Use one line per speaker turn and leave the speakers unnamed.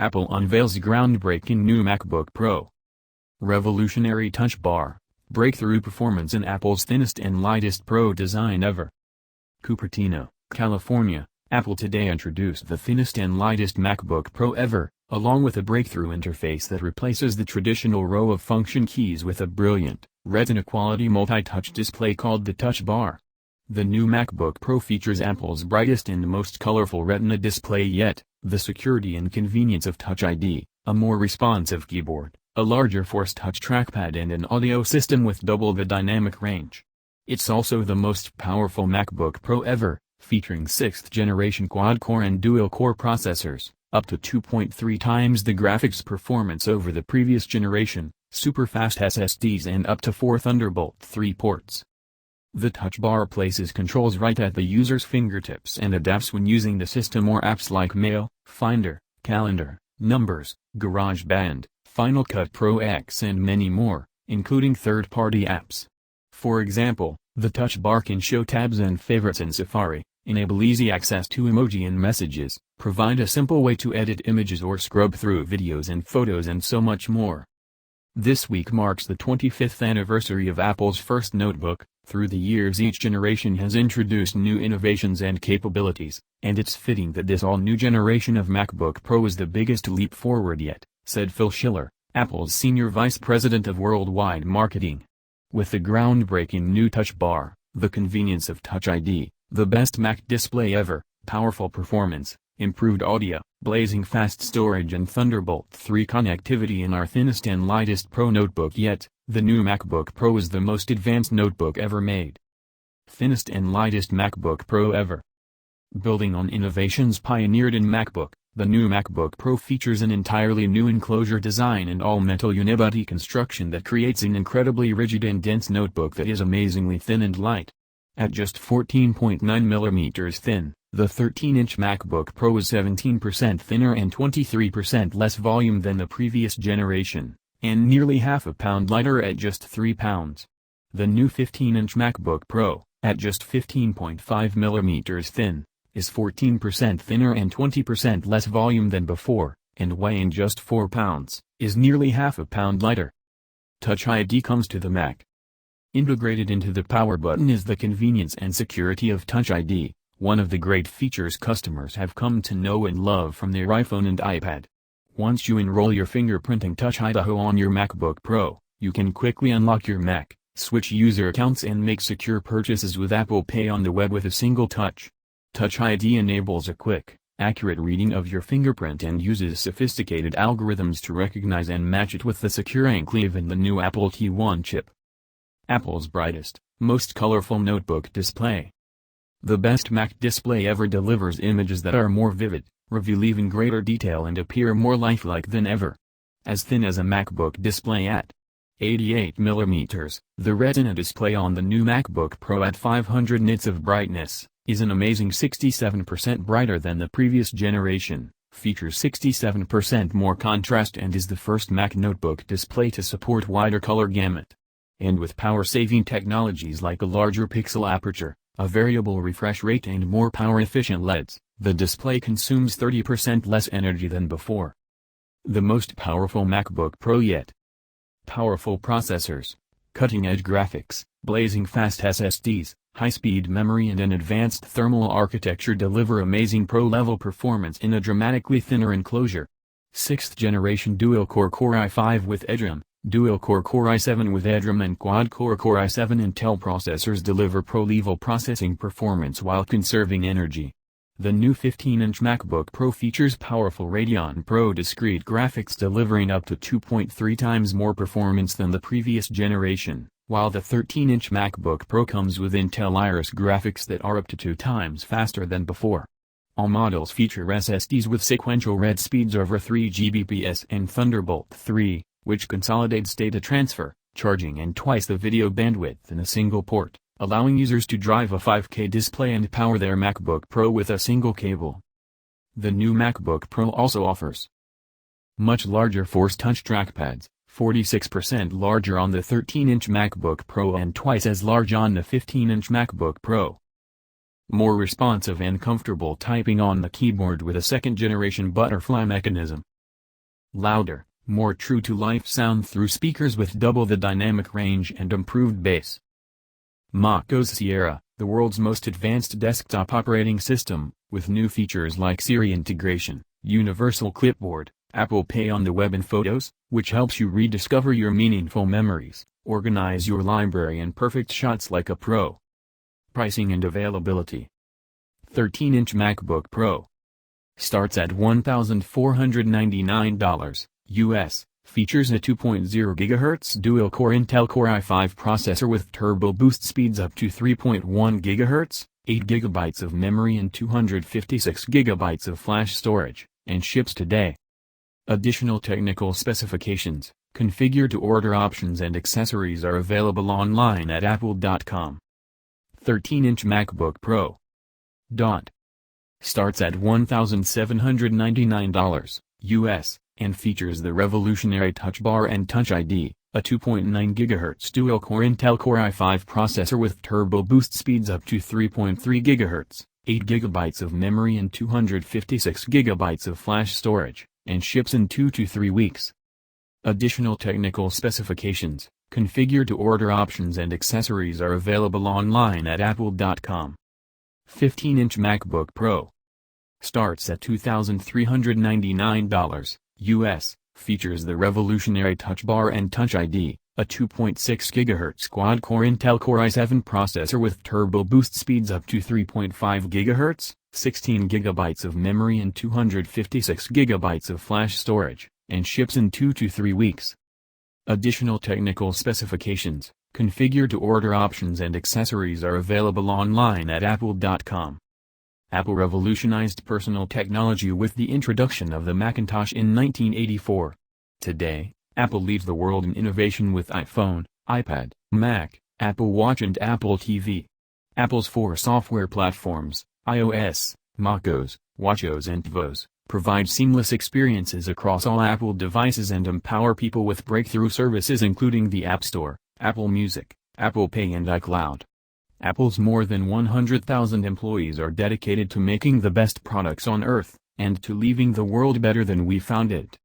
Apple unveils groundbreaking new MacBook Pro. Revolutionary touch bar, breakthrough performance in Apple's thinnest and lightest Pro design ever. Cupertino, California, Apple today introduced the thinnest and lightest MacBook Pro ever, along with a breakthrough interface that replaces the traditional row of function keys with a brilliant, Retina-quality multi-touch display called the Touch Bar. The new MacBook Pro features Apple's brightest and most colorful Retina display yet, the security and convenience of Touch ID, a more responsive keyboard, a larger Force Touch trackpad and an audio system with double the dynamic range. It's also the most powerful MacBook Pro ever, featuring 6th generation quad-core and dual-core processors, up to 2.3 times the graphics performance over the previous generation, super-fast SSDs and up to 4 Thunderbolt 3 ports. The Touch Bar places controls right at the user's fingertips and adapts when using the system or apps like Mail, Finder, Calendar, Numbers, GarageBand, Final Cut Pro X and many more, including third-party apps. For example, the Touch Bar can show tabs and favorites in Safari, enable easy access to emoji and messages, provide a simple way to edit images or scrub through videos and photos and so much more. This week marks the 25th anniversary of Apple's first notebook. Through the years each generation has introduced new innovations and capabilities, and it's fitting that this all-new generation of MacBook Pro is the biggest leap forward yet, said Phil Schiller, Apple's Senior Vice President of Worldwide Marketing. With the groundbreaking new Touch Bar, the convenience of Touch ID, the best Mac display ever, powerful performance, improved audio, blazing fast storage and Thunderbolt 3 connectivity in our thinnest and lightest Pro notebook yet, the new MacBook Pro is the most advanced notebook ever made. Thinnest and lightest MacBook Pro ever. Building on innovations pioneered in MacBook, the new MacBook Pro features an entirely new enclosure design and all-metal unibody construction that creates an incredibly rigid and dense notebook that is amazingly thin and light. At just 14.9 mm thin, the 13-inch MacBook Pro is 17% thinner and 23% less volume than the previous generation, and nearly half a pound lighter at just 3 pounds. The new 15-inch MacBook Pro, at just 15.5 mm thin, is 14% thinner and 20% less volume than before, and weighing just 4 pounds, is nearly half a pound lighter. Touch ID comes to the Mac. Integrated into the power button is the convenience and security of Touch ID, one of the great features customers have come to know and love from their iPhone and iPad. Once you enroll your fingerprinting Touch ID on your MacBook Pro, you can quickly unlock your Mac, switch user accounts and make secure purchases with Apple Pay on the web with a single touch. Touch ID enables a quick, accurate reading of your fingerprint and uses sophisticated algorithms to recognize and match it with the secure enclave in the new Apple T1 chip. Apple's brightest, most colorful notebook display. The best Mac display ever delivers images that are more vivid, reveal even greater detail and appear more lifelike than ever. As thin as a MacBook display at 88 mm, the Retina display on the new MacBook Pro at 500 nits of brightness, is an amazing 67% brighter than the previous generation, features 67% more contrast and is the first Mac notebook display to support wider color gamut. And with power-saving technologies like a larger pixel aperture, a variable refresh rate and more power-efficient LEDs, the display consumes 30% less energy than before. The most powerful MacBook Pro yet. Powerful processors, cutting-edge graphics, blazing fast SSDs, high-speed memory and an advanced thermal architecture deliver amazing Pro-level performance in a dramatically thinner enclosure. 6th generation dual-core Core i5 with eDRAM, dual-core Core i7 with eDRAM and quad-core Core i7 Intel processors deliver Pro-level processing performance while conserving energy. The new 15-inch MacBook Pro features powerful Radeon Pro discrete graphics delivering up to 2.3 times more performance than the previous generation, while the 13-inch MacBook Pro comes with Intel Iris graphics that are up to 2 times faster than before. All models feature SSDs with sequential read speeds over 3 Gbps and Thunderbolt 3, which consolidates data transfer, charging and twice the video bandwidth in a single port, allowing users to drive a 5K display and power their MacBook Pro with a single cable. The new MacBook Pro also offers much larger Force Touch trackpads, 46% larger on the 13-inch MacBook Pro and twice as large on the 15-inch MacBook Pro. More responsive and comfortable typing on the keyboard with a second-generation butterfly mechanism. Louder, more true-to-life sound through speakers with double the dynamic range and improved bass. macOS Sierra, the world's most advanced desktop operating system, with new features like Siri integration, universal clipboard, Apple Pay on the web and photos, which helps you rediscover your meaningful memories, organize your library and perfect shots like a pro. Pricing and availability. 13-inch MacBook Pro. Starts at $1,499 US. Features a 2.0 GHz dual-core Intel Core i5 processor with turbo boost speeds up to 3.1 GHz, 8 GB of memory and 256 GB of flash storage, and ships today. Additional technical specifications, configure to order options and accessories are available online at apple.com. 13-inch MacBook Pro. Starts at $1,799 US, and features the revolutionary Touch Bar and Touch ID, a 2.9 GHz dual-core Intel Core i5 processor with turbo boost speeds up to 3.3 GHz, 8 GB of memory and 256 GB of flash storage, and ships in 2 to 3 weeks. Additional technical specifications, configure to order options and accessories are available online at apple.com. 15-inch MacBook Pro. Starts at $2,399 US, features the revolutionary Touch Bar and Touch ID, a 2.6 GHz quad-core Intel Core i7 processor with turbo boost speeds up to 3.5 GHz, 16 GB of memory and 256 GB of flash storage, and ships in 2 to 3 weeks. Additional technical specifications, configure to order options and accessories are available online at apple.com. Apple revolutionized personal technology with the introduction of the Macintosh in 1984. Today, Apple leads the world in innovation with iPhone, iPad, Mac, Apple Watch and Apple TV. Apple's 4 software platforms, iOS, macOS, watchOS and tvOS, provide seamless experiences across all Apple devices and empower people with breakthrough services including the App Store, Apple Music, Apple Pay and iCloud. Apple's more than 100,000 employees are dedicated to making the best products on Earth, and to leaving the world better than we found it.